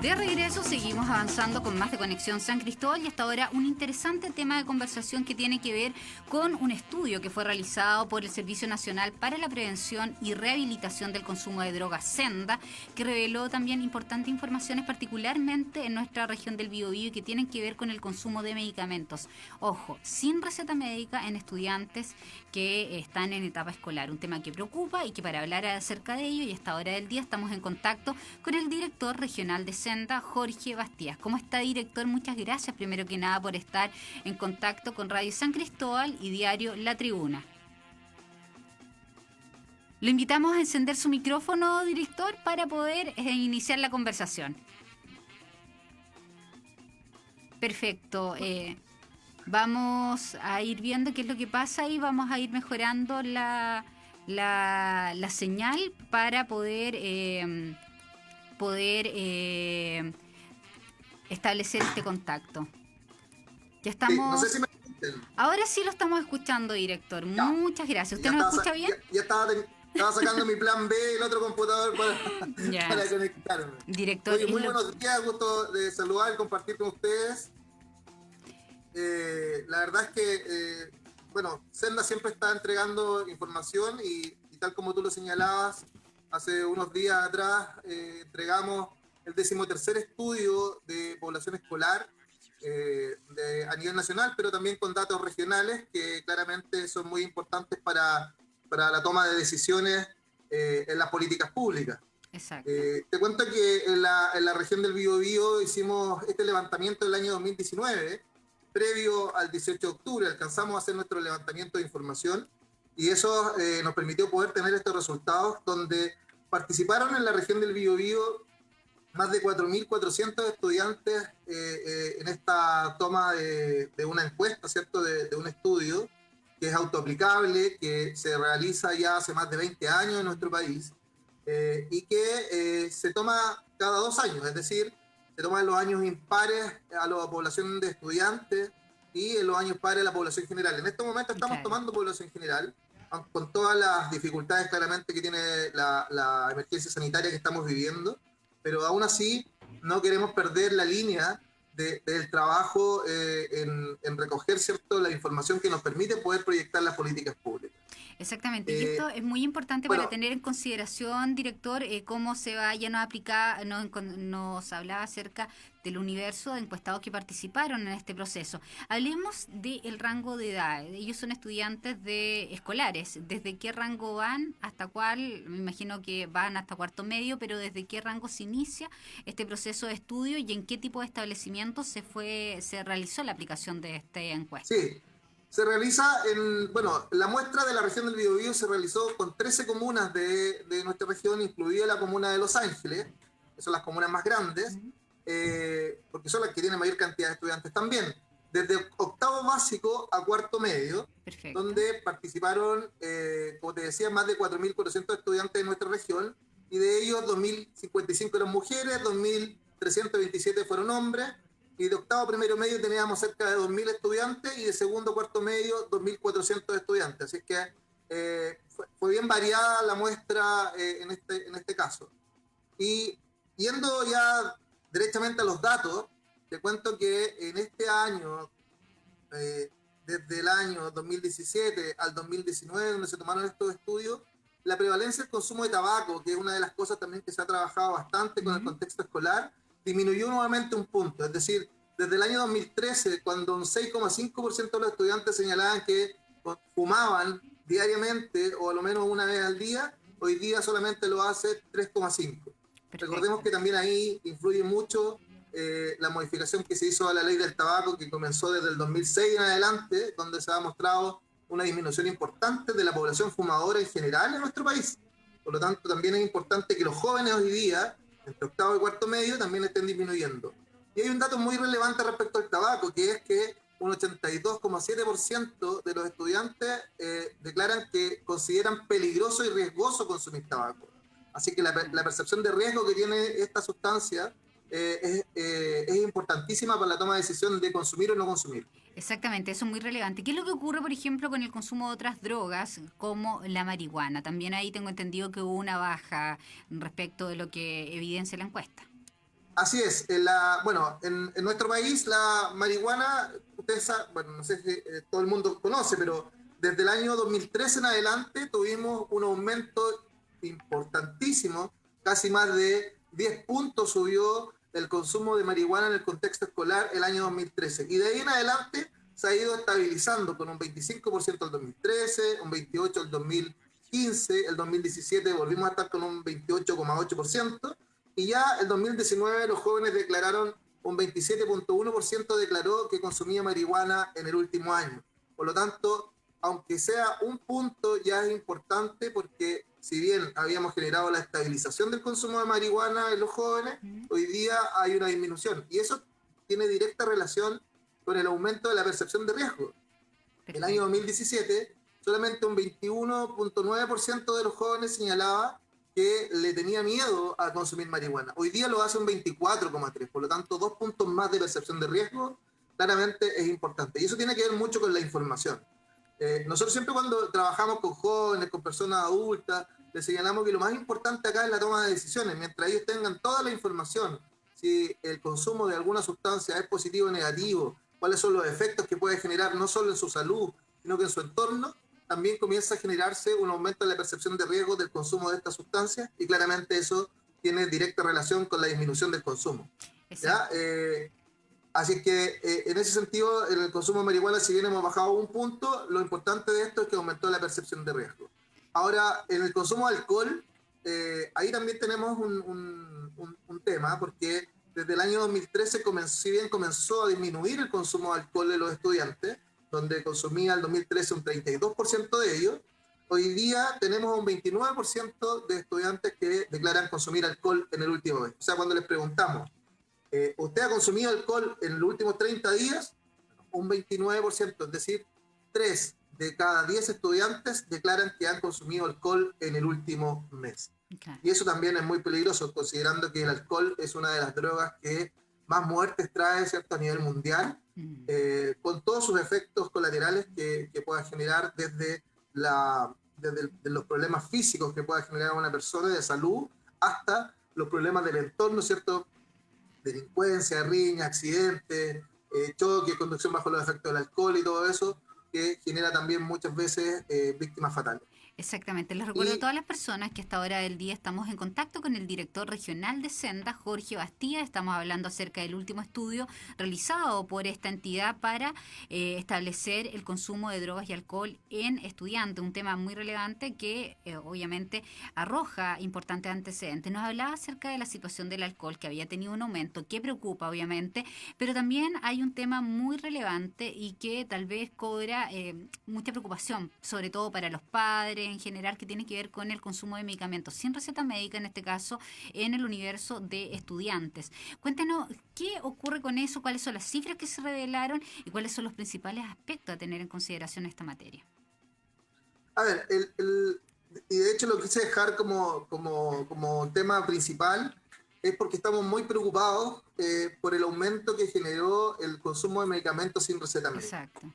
De regreso seguimos avanzando con más de Conexión San Cristóbal y hasta ahora un interesante tema de conversación que tiene que ver con un estudio que fue realizado por el Servicio Nacional para la Prevención y Rehabilitación del Consumo de Drogas, SENDA, que reveló también importantes informaciones particularmente en nuestra región del Biobío y que tienen que ver con el consumo de medicamentos. Ojo, sin receta médica en estudiantes que están en etapa escolar, un tema que preocupa y que para hablar acerca de ello y a esta hora del día estamos en contacto con el director regional de SENDA, Jorge Bastías. ¿Cómo está, director? Muchas gracias, primero que nada, por estar en contacto con Radio San Cristóbal y Diario La Tribuna. Lo invitamos a encender su micrófono, director, para poder iniciar la conversación. Perfecto. Vamos a ir viendo qué es lo que pasa y vamos a ir mejorando la señal para poder establecer este contacto. Ya estamos. Sí, no sé si me escuchan. Ahora sí lo estamos escuchando, director. Ya. Muchas gracias. ¿Usted nos escucha bien? Ya estaba sacando mi plan B del otro computador para conectarme. Director, Oye, muy buenos días, gusto de saludar y compartir con ustedes. La verdad es que, SENDA siempre está entregando información y tal como tú lo señalabas, hace unos días atrás entregamos el 13º estudio de población escolar a nivel nacional, pero también con datos regionales que claramente son muy importantes para la toma de decisiones en las políticas públicas. Exacto. Te cuento que en la región del Biobío hicimos este levantamiento el año 2019, previo al 18 de octubre, alcanzamos a hacer nuestro levantamiento de información y eso nos permitió poder tener estos resultados donde participaron en la región del Biobío más de 4.400 estudiantes en esta toma de una encuesta, ¿cierto? De un estudio que es autoaplicable, que se realiza ya hace más de 20 años en nuestro país y que se toma cada 2 años, es decir, se toma en los años impares a la población de estudiantes y en los años pares a la población general. En este momento estamos tomando población general, con todas las dificultades claramente que tiene la emergencia sanitaria que estamos viviendo, pero aún así no queremos perder la línea del trabajo en recoger, ¿cierto?, la información que nos permite poder proyectar las políticas públicas. Exactamente, y esto es muy importante para tener en consideración, director, cómo se va, ya nos hablaba acerca del universo de encuestados que participaron en este proceso. Hablemos del rango de edad. Ellos son estudiantes escolares. ¿Desde qué rango van? ¿Hasta cuál? Me imagino que van hasta cuarto medio, pero ¿desde qué rango se inicia este proceso de estudio y en qué tipo de establecimientos se realizó la aplicación de esta encuesta? Sí. Se realiza la muestra de la región del Biobío se realizó con 13 comunas de nuestra región, incluida la comuna de Los Ángeles, que son las comunas más grandes, porque son las que tienen mayor cantidad de estudiantes también, desde octavo básico a cuarto medio. Perfecto. Donde participaron, como te decía, más de 4.400 estudiantes de nuestra región, y de ellos 2.055 eran mujeres, 2.327 fueron hombres, y de octavo a primero medio teníamos cerca de 2.000 estudiantes y de segundo a cuarto medio 2.400 estudiantes. Así que fue bien variada la muestra en este caso. Y yendo ya directamente a los datos, te cuento que en este año, desde el año 2017 al 2019, donde se tomaron estos estudios, la prevalencia del consumo de tabaco, que es una de las cosas también que se ha trabajado bastante con el contexto escolar, disminuyó nuevamente un punto. Es decir, desde el año 2013, cuando un 6,5% de los estudiantes señalaban que fumaban diariamente o a lo menos una vez al día, hoy día solamente lo hace 3,5%. Recordemos que también ahí influye mucho la modificación que se hizo a la ley del tabaco, que comenzó desde el 2006 en adelante, donde se ha mostrado una disminución importante de la población fumadora en general en nuestro país. Por lo tanto, también es importante que los jóvenes hoy día, entre octavo y cuarto medio, también estén disminuyendo. Y hay un dato muy relevante respecto al tabaco, que es que un 82,7% de los estudiantes declaran que consideran peligroso y riesgoso consumir tabaco. Así que la percepción de riesgo que tiene esta sustancia es importantísima para la toma de decisión de consumir o no consumir. Exactamente, eso es muy relevante. ¿Qué es lo que ocurre, por ejemplo, con el consumo de otras drogas como la marihuana? También ahí tengo entendido que hubo una baja respecto de lo que evidencia la encuesta. Así es. En nuestro país la marihuana, ustedes saben, bueno, no sé si todo el mundo conoce, pero desde el año 2013 en adelante tuvimos un aumento importantísimo, casi más de 10 puntos subió el consumo de marihuana en el contexto escolar el año 2013. Y de ahí en adelante se ha ido estabilizando con un 25% el 2013, un 28% el 2015, el 2017 volvimos a estar con un 28,8%. Y ya el 2019 los jóvenes declararon, un 27,1% declaró que consumía marihuana en el último año. Por lo tanto, aunque sea un punto, ya es importante porque si bien habíamos generado la estabilización del consumo de marihuana en los jóvenes, hoy día hay una disminución. Y eso tiene directa relación con el aumento de la percepción de riesgo. El año 2017, solamente un 21,9% de los jóvenes señalaba que le tenía miedo a consumir marihuana. Hoy día lo hace un 24,3%, por lo tanto, 2 puntos más de percepción de riesgo, claramente es importante. Y eso tiene que ver mucho con la información. Nosotros siempre cuando trabajamos con jóvenes, con personas adultas, les señalamos que lo más importante acá es la toma de decisiones. Mientras ellos tengan toda la información, si el consumo de alguna sustancia es positivo o negativo, cuáles son los efectos que puede generar no solo en su salud, sino que en su entorno, también comienza a generarse un aumento en la percepción de riesgo del consumo de estas sustancias y claramente eso tiene directa relación con la disminución del consumo. ¿Ya? Así que en ese sentido, en el consumo de marihuana, si bien hemos bajado un punto, lo importante de esto es que aumentó la percepción de riesgo. Ahora, en el consumo de alcohol, ahí también tenemos un tema, porque desde el año 2013, si bien comenzó a disminuir el consumo de alcohol de los estudiantes, donde consumía el 2013 un 32% de ellos, hoy día tenemos un 29% de estudiantes que declaran consumir alcohol en el último mes. O sea, cuando les preguntamos, ¿usted ha consumido alcohol en los últimos 30 días? Un 29%, es decir, 3 de cada 10 estudiantes declaran que han consumido alcohol en el último mes. Okay. Y eso también es muy peligroso, considerando que el alcohol es una de las drogas que más muertes trae, ¿cierto?, a nivel mundial, con todos sus efectos colaterales que pueda generar desde los problemas físicos que pueda generar una persona de salud hasta los problemas del entorno, ¿cierto?, delincuencia, riña, accidentes, choque, conducción bajo los efectos del alcohol y todo eso, que genera también muchas veces víctimas fatales. Exactamente. Les recuerdo a todas las personas que a esta hora del día estamos en contacto con el director regional de Senda, Jorge Bastía. Estamos hablando acerca del último estudio realizado por esta entidad para establecer el consumo de drogas y alcohol en estudiantes, un tema muy relevante que obviamente arroja importantes antecedentes. Nos hablaba acerca de la situación del alcohol, que había tenido un aumento, que preocupa obviamente, pero también hay un tema muy relevante y que tal vez cobra mucha preocupación, sobre todo para los padres, en general, que tiene que ver con el consumo de medicamentos sin receta médica, en este caso, en el universo de estudiantes. Cuéntanos, ¿qué ocurre con eso? ¿Cuáles son las cifras que se revelaron? ¿Y cuáles son los principales aspectos a tener en consideración en esta materia? A ver, y de hecho lo quise dejar como tema principal, es porque estamos muy preocupados por el aumento que generó el consumo de medicamentos sin receta médica. Exacto.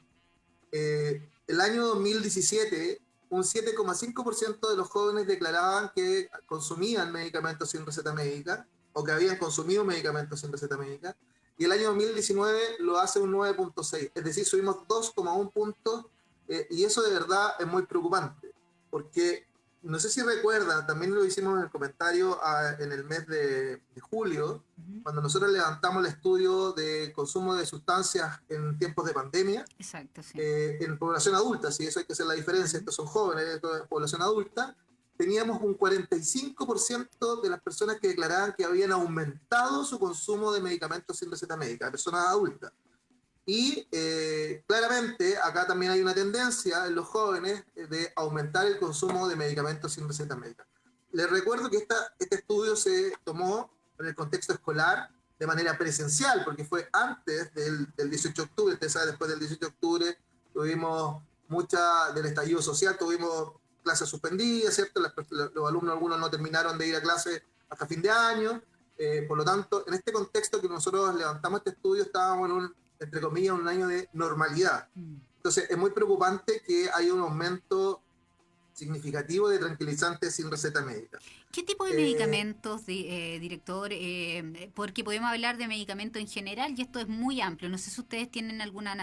El año 2017, un 7,5% de los jóvenes declaraban que consumían medicamentos sin receta médica o que habían consumido medicamentos sin receta médica, y el año 2019 lo hace un 9,6%, es decir, subimos 2,1 puntos, y eso de verdad es muy preocupante, porque no sé si recuerdan, también lo hicimos en el comentario en el mes de julio, cuando nosotros levantamos el estudio de consumo de sustancias en tiempos de pandemia. Exacto, sí. En población adulta, si eso hay que hacer la diferencia, estos son jóvenes, esto es población adulta, teníamos un 45% de las personas que declaraban que habían aumentado su consumo de medicamentos sin receta médica, de personas adultas. Y claramente acá también hay una tendencia en los jóvenes de aumentar el consumo de medicamentos sin receta médica. Les recuerdo que este estudio se tomó en el contexto escolar de manera presencial, porque fue antes del 18 de octubre. Ustedes saben, después del 18 de octubre tuvimos del estallido social, tuvimos clases suspendidas, ¿cierto? Los alumnos, algunos no terminaron de ir a clase hasta fin de año. Por lo tanto, en este contexto que nosotros levantamos este estudio, estábamos en entre comillas, un año de normalidad. Entonces, es muy preocupante que haya un aumento significativo de tranquilizantes sin receta médica. ¿Qué tipo de medicamentos, director? Porque podemos hablar de medicamentos en general y esto es muy amplio. No sé si ustedes tienen alguna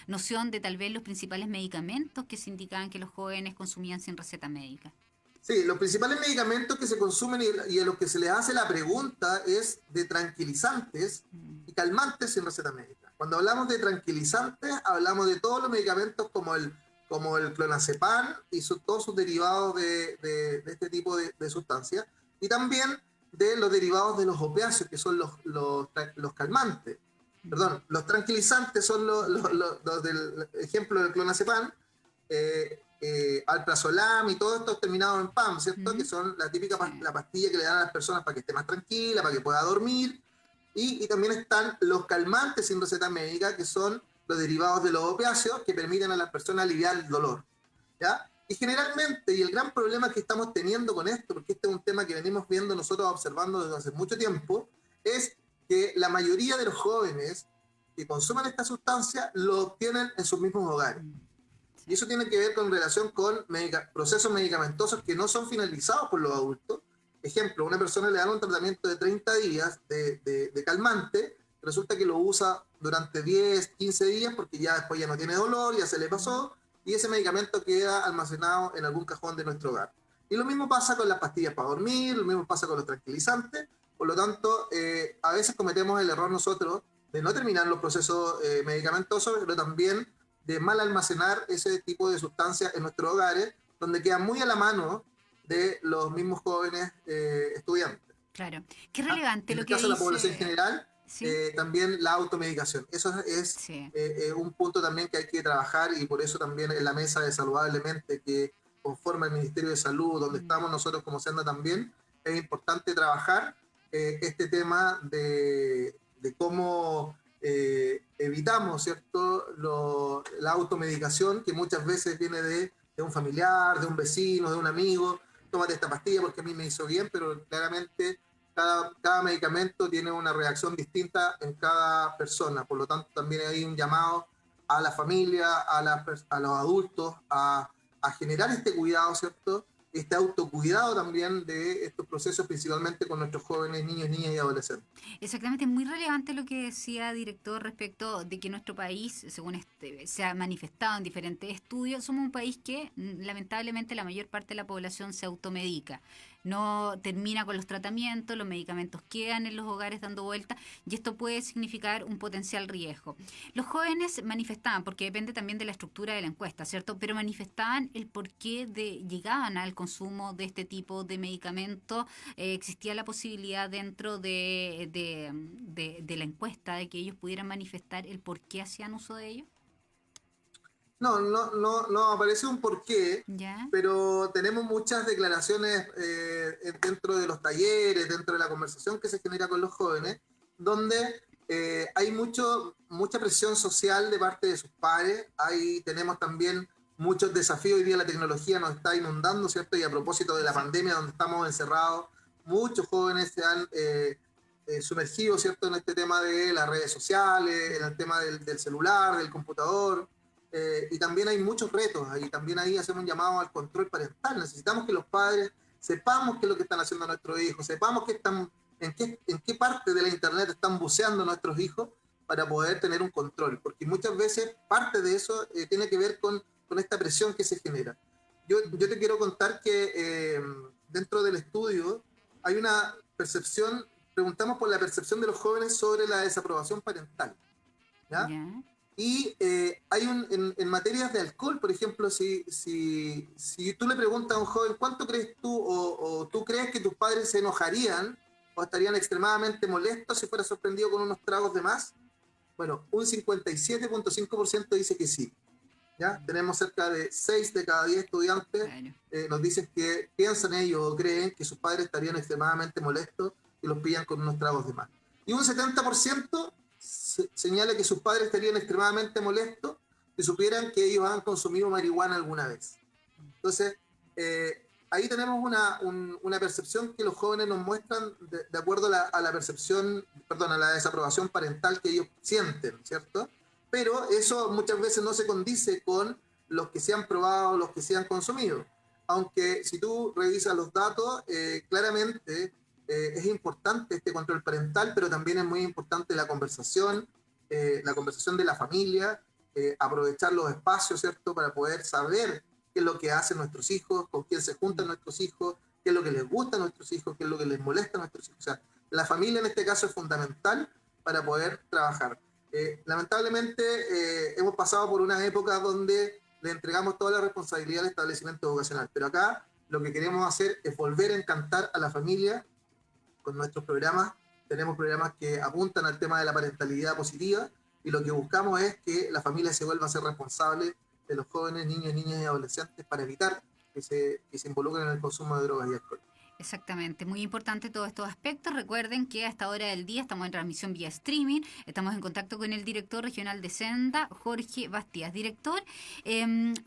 noción de tal vez los principales medicamentos que se indicaban que los jóvenes consumían sin receta médica. Sí, los principales medicamentos que se consumen y a los que se les hace la pregunta es de tranquilizantes y calmantes sin receta médica. Cuando hablamos de tranquilizantes, hablamos de todos los medicamentos como el clonazepam y todos sus derivados de este tipo de sustancias, y también de los derivados de los opiáceos, que son los calmantes. Perdón, los tranquilizantes son los del ejemplo del clonazepam, alprazolam y todo esto terminado en PAM, ¿cierto? Que son la típica la pastilla que le dan a las personas para que esté más tranquila, para que pueda dormir. Y también están los calmantes sin receta médica, que son los derivados de los opiáceos que permiten a las personas aliviar el dolor, ¿ya? Y generalmente, y el gran problema que estamos teniendo con esto, porque este es un tema que venimos viendo nosotros observando desde hace mucho tiempo, es que la mayoría de los jóvenes que consumen esta sustancia lo obtienen en sus mismos hogares. Y eso tiene que ver con relación con procesos medicamentosos que no son finalizados por los adultos. Ejemplo, una persona le dan un tratamiento de 30 días de calmante, resulta que lo usa durante 10, 15 días porque ya después ya no tiene dolor, ya se le pasó, y ese medicamento queda almacenado en algún cajón de nuestro hogar. Y lo mismo pasa con las pastillas para dormir, lo mismo pasa con los tranquilizantes. Por lo tanto, a veces cometemos el error nosotros de no terminar los procesos medicamentosos, pero también de mal almacenar ese tipo de sustancias en nuestros hogares, donde queda muy a la mano de los mismos jóvenes estudiantes. Claro. Qué relevante en lo el que caso dice. de la población en general, ¿Sí? también la automedicación. Eso es Sí. un punto también que hay que trabajar, y por eso también en la mesa de Saludablemente que conforma el Ministerio de Salud, donde estamos nosotros como Senda también, es importante trabajar este tema de cómo evitamos, ¿cierto?, la automedicación, que muchas veces viene de un familiar, de un vecino, de un amigo. Tómate esta pastilla porque a mí me hizo bien, pero claramente cada medicamento tiene una reacción distinta en cada persona. Por lo tanto, también hay un llamado a la familia, a los adultos, a generar este cuidado, ¿cierto?, este autocuidado también de estos procesos, principalmente con nuestros jóvenes, niños, niñas y adolescentes. Exactamente, es muy relevante lo que decía director respecto de que nuestro país, según se ha manifestado en diferentes estudios, somos un país que lamentablemente la mayor parte de la población se automedica. No termina con los tratamientos, los medicamentos quedan en los hogares dando vueltas y esto puede significar un potencial riesgo. Los jóvenes manifestaban, porque depende también de la estructura de la encuesta, ¿cierto? Pero manifestaban el por qué llegaban al consumo de este tipo de medicamentos. Existía la posibilidad dentro de la encuesta de que ellos pudieran manifestar el por qué hacían uso de ellos. No aparece un porqué, ¿Ya? pero tenemos muchas declaraciones dentro de los talleres, dentro de la conversación que se genera con los jóvenes, donde hay mucha presión social de parte de sus pares. Ahí tenemos también muchos desafíos. Hoy día la tecnología nos está inundando, ¿cierto? Y a propósito de la pandemia, donde estamos encerrados, muchos jóvenes se han sumergido, ¿cierto?, en este tema de las redes sociales, en el tema del celular, del computador. Y también hay muchos retos, y también ahí hacemos un llamado al control parental. Necesitamos que los padres sepamos qué es lo que están haciendo nuestros hijos, sepamos en qué parte de la internet están buceando nuestros hijos, para poder tener un control, porque muchas veces parte de eso tiene que ver con esta presión que se genera. Yo te quiero contar que dentro del estudio hay una percepción, preguntamos por la percepción de los jóvenes sobre la desaprobación parental, ¿ya? ¿Ya? Y hay en materias de alcohol, por ejemplo, si tú le preguntas a un joven, ¿cuánto crees tú o tú crees que tus padres se enojarían o estarían extremadamente molestos si fuera sorprendido con unos tragos de más? Bueno, un 57.5% dice que sí. ¿Ya? Tenemos cerca de 6 de cada 10 estudiantes Claro. nos dicen que piensan ellos o creen que sus padres estarían extremadamente molestos y los pillan con unos tragos de más. Y un 70% señala que sus padres estarían extremadamente molestos si supieran que ellos han consumido marihuana alguna vez. Entonces, ahí tenemos una percepción que los jóvenes nos muestran de acuerdo a la percepción, perdón, a la desaprobación parental que ellos sienten, ¿cierto? Pero eso muchas veces no se condice con los que se han probado, los que se han consumido. aunque si tú revisas los datos, claramente es importante este control parental, pero también es muy importante la conversación de la familia, aprovechar los espacios, ¿cierto?, para poder saber qué es lo que hacen nuestros hijos, con quién se juntan nuestros hijos, qué es lo que les gusta a nuestros hijos, qué es lo que les molesta a nuestros hijos. O sea, la familia en este caso es fundamental para poder trabajar. Lamentablemente hemos pasado por una época donde le entregamos toda la responsabilidad al establecimiento vocacional, pero acá lo que queremos hacer es volver a encantar a la familia con nuestros programas. Tenemos programas que apuntan al tema de la parentalidad positiva y lo que buscamos es que la familia se vuelva a ser responsable de los jóvenes, niños, niñas y adolescentes para evitar que se involucren en el consumo de drogas y alcohol. Exactamente, muy importante todos estos aspectos. Recuerden que a esta hora del día estamos en transmisión vía streaming. Estamos en contacto con el director regional de Senda, Jorge Bastías. Director,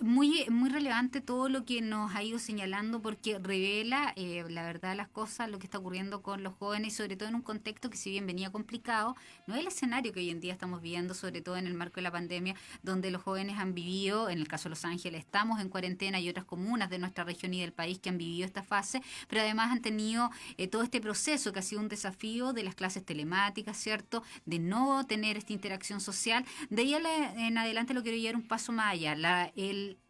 muy relevante todo lo que nos ha ido señalando porque revela la verdad de las cosas, lo que está ocurriendo con los jóvenes, sobre todo en un contexto que si bien venía complicado, no es el escenario que hoy en día estamos viviendo, sobre todo en el marco de la pandemia, donde los jóvenes han vivido, en el caso de Los Ángeles estamos en cuarentena y otras comunas de nuestra región y del país que han vivido esta fase, pero además han tenido todo este proceso que ha sido un desafío de las clases telemáticas, ¿cierto? De no tener esta interacción social. De ahí en adelante lo quiero llevar un paso más allá.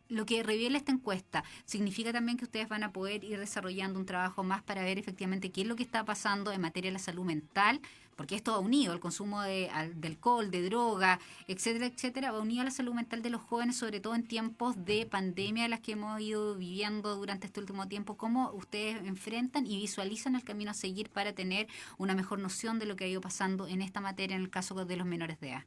Lo que revela esta encuesta significa también que ustedes van a poder ir desarrollando un trabajo más para ver efectivamente qué es lo que está pasando en materia de la salud mental, porque esto va unido, el consumo de alcohol, de droga, etcétera, etcétera, va unido a la salud mental de los jóvenes, sobre todo en tiempos de pandemia, las que hemos ido viviendo durante este último tiempo. ¿Cómo ustedes enfrentan y visualizan el camino a seguir para tener una mejor noción de lo que ha ido pasando en esta materia en el caso de los menores de edad?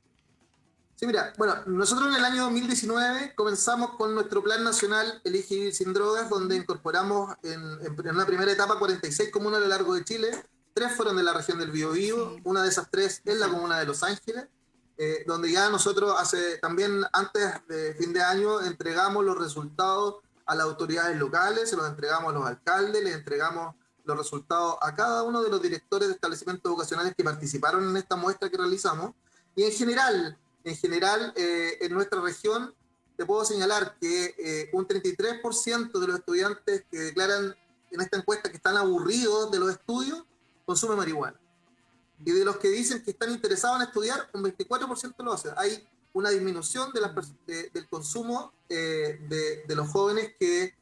Sí, mira, bueno, nosotros en el año 2019 comenzamos con nuestro Plan Nacional Elige Vivir Sin Drogas, donde incorporamos en una primera etapa 46 comunas a lo largo de Chile. 3 fueron de la región del Biobío, Sí. una de esas 3 es la comuna de Los Ángeles, donde ya nosotros también antes de fin de año entregamos los resultados a las autoridades locales, se los entregamos a los alcaldes, les entregamos los resultados a cada uno de los directores de establecimientos vocacionales que participaron en esta muestra que realizamos. Y en nuestra región, te puedo señalar que un 33% de los estudiantes que declaran en esta encuesta que están aburridos de los estudios, consumen marihuana. Y de los que dicen que están interesados en estudiar, un 24% lo hace. Hay una disminución del consumo de los jóvenes que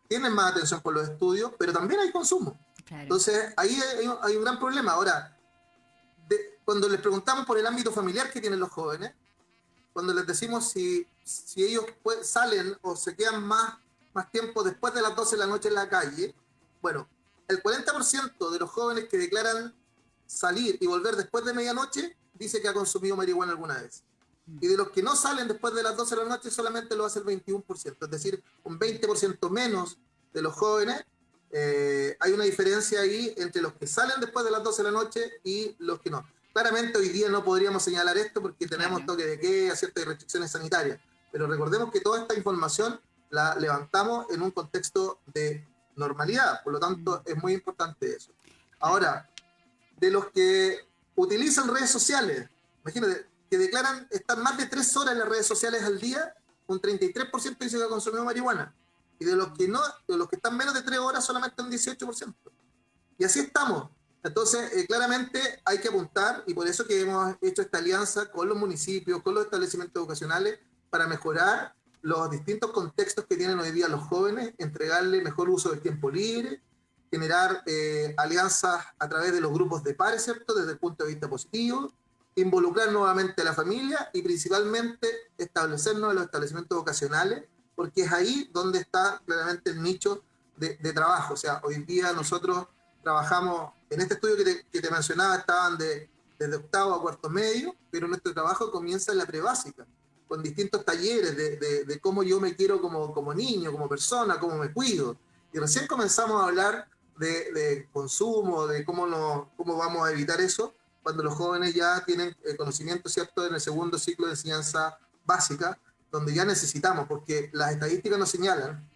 tienen más atención por los estudios, pero también hay consumo. Claro. Entonces, ahí hay un gran problema. Ahora, cuando les preguntamos por el ámbito familiar que tienen los jóvenes, cuando les decimos si ellos salen o se quedan más tiempo después de las 12 de la noche en la calle, bueno, el 40% de los jóvenes que declaran salir y volver después de medianoche dice que ha consumido marihuana alguna vez. Y de los que no salen después de las 12 de la noche solamente lo hace el 21%, es decir, un 20% menos de los jóvenes. Hay una diferencia ahí entre los que salen después de las 12 de la noche y los que no. Claramente hoy día no podríamos señalar esto porque tenemos toque de queda, ciertas restricciones sanitarias, pero recordemos que toda esta información la levantamos en un contexto de normalidad, por lo tanto es muy importante eso. Ahora, de los que utilizan redes sociales, imagínate, que declaran estar más de 3 horas en las redes sociales al día, un 33% dice que ha consumido marihuana. Y de los que no, de los que están menos de 3 horas, solamente un 18%. Y así estamos. Entonces, claramente hay que apuntar, y por eso que hemos hecho esta alianza con los municipios, con los establecimientos educacionales, para mejorar los distintos contextos que tienen hoy día los jóvenes, entregarle mejor uso del tiempo libre, generar alianzas a través de los grupos de pares, ¿cierto?, desde el punto de vista positivo, involucrar nuevamente a la familia y principalmente establecernos en los establecimientos vocacionales, porque es ahí donde está claramente el nicho de trabajo. O sea, hoy día nosotros trabajamos, en este estudio que te mencionaba, estaban desde octavo a cuarto medio, pero nuestro trabajo comienza en la prebásica, con distintos talleres de cómo yo me quiero como niño, como persona, cómo me cuido. Y recién comenzamos a hablar de consumo, de cómo vamos a evitar eso, cuando los jóvenes ya tienen conocimiento, ¿cierto?, en el segundo ciclo de enseñanza básica, donde ya necesitamos, porque las estadísticas nos señalan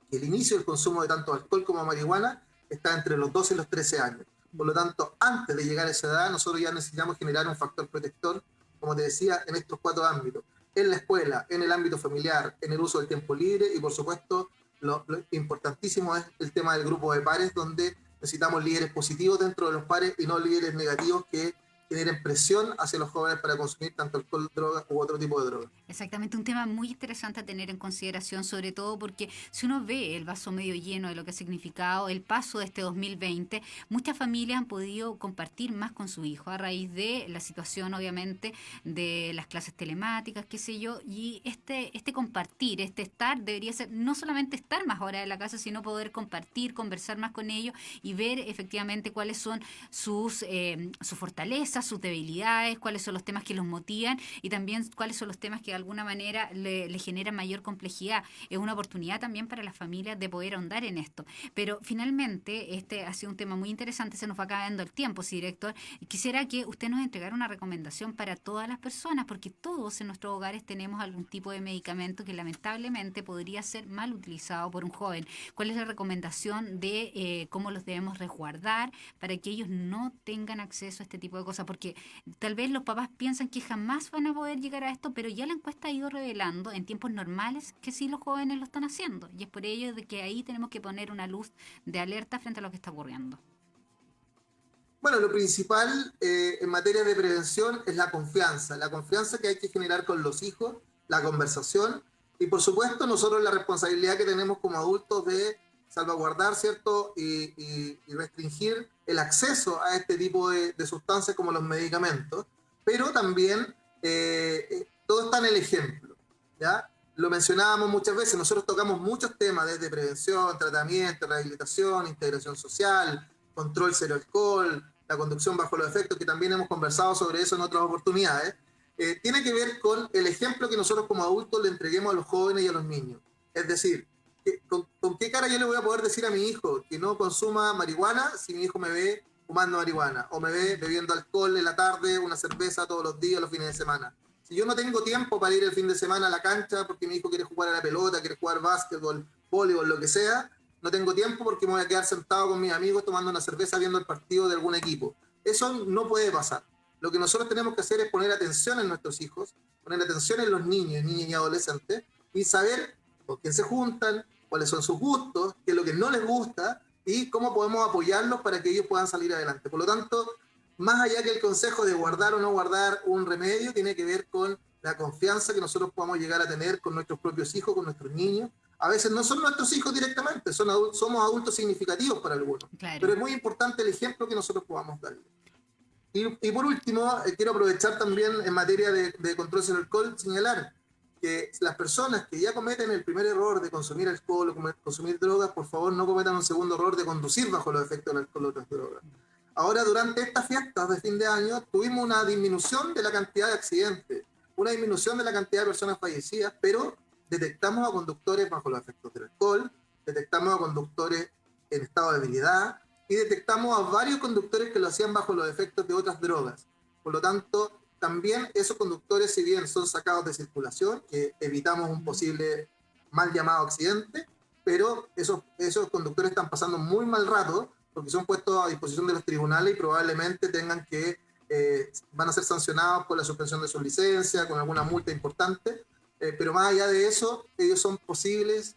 que el inicio del consumo de tanto alcohol como marihuana está entre los 12 y los 13 años. Por lo tanto, antes de llegar a esa edad, nosotros ya necesitamos generar un factor protector, como te decía, en estos 4 ámbitos. En la escuela, en el ámbito familiar, en el uso del tiempo libre y, por supuesto, Lo importantísimo es el tema del grupo de pares, donde necesitamos líderes positivos dentro de los pares y no líderes negativos que generen presión hacia los jóvenes para consumir tanto alcohol, drogas u otro tipo de drogas. Exactamente, un tema muy interesante a tener en consideración, sobre todo porque si uno ve el vaso medio lleno de lo que ha significado el paso de este 2020, muchas familias han podido compartir más con su hijo a raíz de la situación, obviamente, de las clases telemáticas, qué sé yo, y este compartir, este estar, debería ser no solamente estar más horas en la casa, sino poder compartir, conversar más con ellos y ver efectivamente cuáles son sus fortalezas, sus debilidades, cuáles son los temas que los motivan y también cuáles son los temas que de alguna manera le generan mayor complejidad. Es una oportunidad también para las familias de poder ahondar en esto. Pero finalmente, este ha sido un tema muy interesante, se nos va acabando el tiempo, sí, director. Quisiera que usted nos entregara una recomendación para todas las personas, porque todos en nuestros hogares tenemos algún tipo de medicamento que lamentablemente podría ser mal utilizado por un joven. ¿Cuál es la recomendación de cómo los debemos resguardar para que ellos no tengan acceso a este tipo de cosas? Porque tal vez los papás piensan que jamás van a poder llegar a esto, pero ya la encuesta ha ido revelando en tiempos normales que sí los jóvenes lo están haciendo. Y es por ello de que ahí tenemos que poner una luz de alerta frente a lo que está ocurriendo. Bueno, lo principal en materia de prevención es la confianza que hay que generar con los hijos, la conversación y por supuesto nosotros la responsabilidad que tenemos como adultos de salvaguardar, ¿cierto? Y restringir el acceso a este tipo de sustancias como los medicamentos, pero también todo está en el ejemplo, ¿ya? Lo mencionábamos muchas veces, nosotros tocamos muchos temas desde prevención, tratamiento, rehabilitación, integración social, control cero alcohol, la conducción bajo los efectos, que también hemos conversado sobre eso en otras oportunidades, tiene que ver con el ejemplo que nosotros como adultos le entreguemos a los jóvenes y a los niños. Es decir, ¿con qué cara yo le voy a poder decir a mi hijo que no consuma marihuana si mi hijo me ve fumando marihuana o me ve bebiendo alcohol en la tarde, una cerveza todos los días, los fines de semana? Si yo no tengo tiempo para ir el fin de semana a la cancha porque mi hijo quiere jugar a la pelota, quiere jugar básquetbol, voleibol, lo que sea, no tengo tiempo porque me voy a quedar sentado con mis amigos tomando una cerveza viendo el partido de algún equipo. Eso no puede pasar. Lo que nosotros tenemos que hacer es poner atención en nuestros hijos, poner atención en los niños, niñas y adolescentes y saber con quién se juntan, cuáles son sus gustos, qué es lo que no les gusta y cómo podemos apoyarlos para que ellos puedan salir adelante. Por lo tanto, más allá que el consejo de guardar o no guardar un remedio, tiene que ver con la confianza que nosotros podamos llegar a tener con nuestros propios hijos, con nuestros niños. A veces no son nuestros hijos directamente, somos adultos significativos para algunos, pero Claro. es muy importante el ejemplo que nosotros podamos darle. Y por último, quiero aprovechar también en materia de control del alcohol, señalar que las personas que ya cometen el primer error de consumir alcohol o consumir drogas, por favor no cometan un segundo error de conducir bajo los efectos del alcohol o otras drogas. Ahora, durante estas fiestas de fin de año, tuvimos una disminución de la cantidad de accidentes, una disminución de la cantidad de personas fallecidas, pero detectamos a conductores bajo los efectos del alcohol, detectamos a conductores en estado de ebriedad y detectamos a varios conductores que lo hacían bajo los efectos de otras drogas. Por lo tanto, también esos conductores, si bien son sacados de circulación, que evitamos un posible mal llamado accidente, pero esos conductores están pasando muy mal rato porque son puestos a disposición de los tribunales y probablemente tengan que, van a ser sancionados por la suspensión de su licencia, con alguna multa importante, pero más allá de eso, ellos son posibles,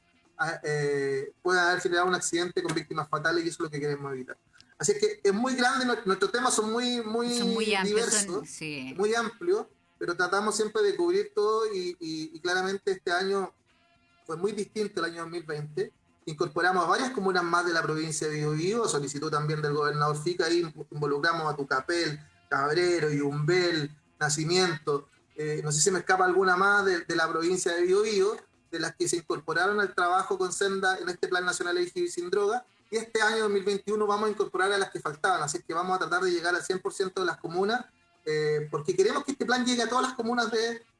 pueden haber generado un accidente con víctimas fatales y eso es lo que queremos evitar. Así que es muy grande, nuestros temas son Son muy muy amplios, diversos, sí. muy amplios, pero tratamos siempre de cubrir todo y claramente este año fue muy distinto el año 2020. Incorporamos a varias comunas más de la provincia de Biobío, solicitud también del gobernador Fica, ahí involucramos a Tucapel, Cabrero, Yumbel, Nacimiento, no sé si me escapa alguna más de la provincia de Biobío, de las que se incorporaron al trabajo con Senda en este Plan Nacional de Vivir Sin Droga, y este año 2021 vamos a incorporar a las que faltaban, así que vamos a tratar de llegar al 100% de las comunas, porque queremos que este plan llegue a todas las comunas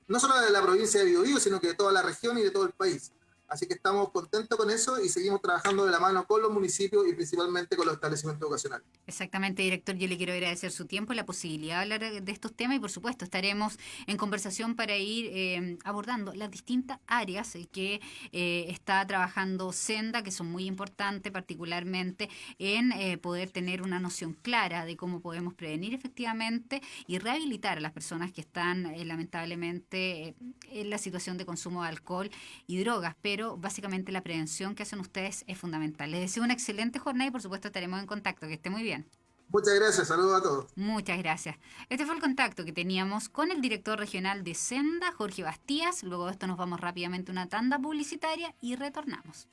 no solo de la provincia de Biobío, sino que de toda la región y de todo el país. Así que estamos contentos con eso y seguimos trabajando de la mano con los municipios y principalmente con los establecimientos educacionales. Exactamente, director. Yo le quiero agradecer su tiempo y la posibilidad de hablar de estos temas y, por supuesto, estaremos en conversación para ir abordando las distintas áreas que está trabajando Senda, que son muy importantes, particularmente en poder tener una noción clara de cómo podemos prevenir efectivamente y rehabilitar a las personas que están lamentablemente en la situación de consumo de alcohol y drogas. Pero pero básicamente la prevención que hacen ustedes es fundamental. Les deseo una excelente jornada y por supuesto estaremos en contacto. Que esté muy bien. Muchas gracias, saludos a todos. Muchas gracias. Este fue el contacto que teníamos con el director regional de Senda, Jorge Bastías. Luego de esto nos vamos rápidamente a una tanda publicitaria y retornamos.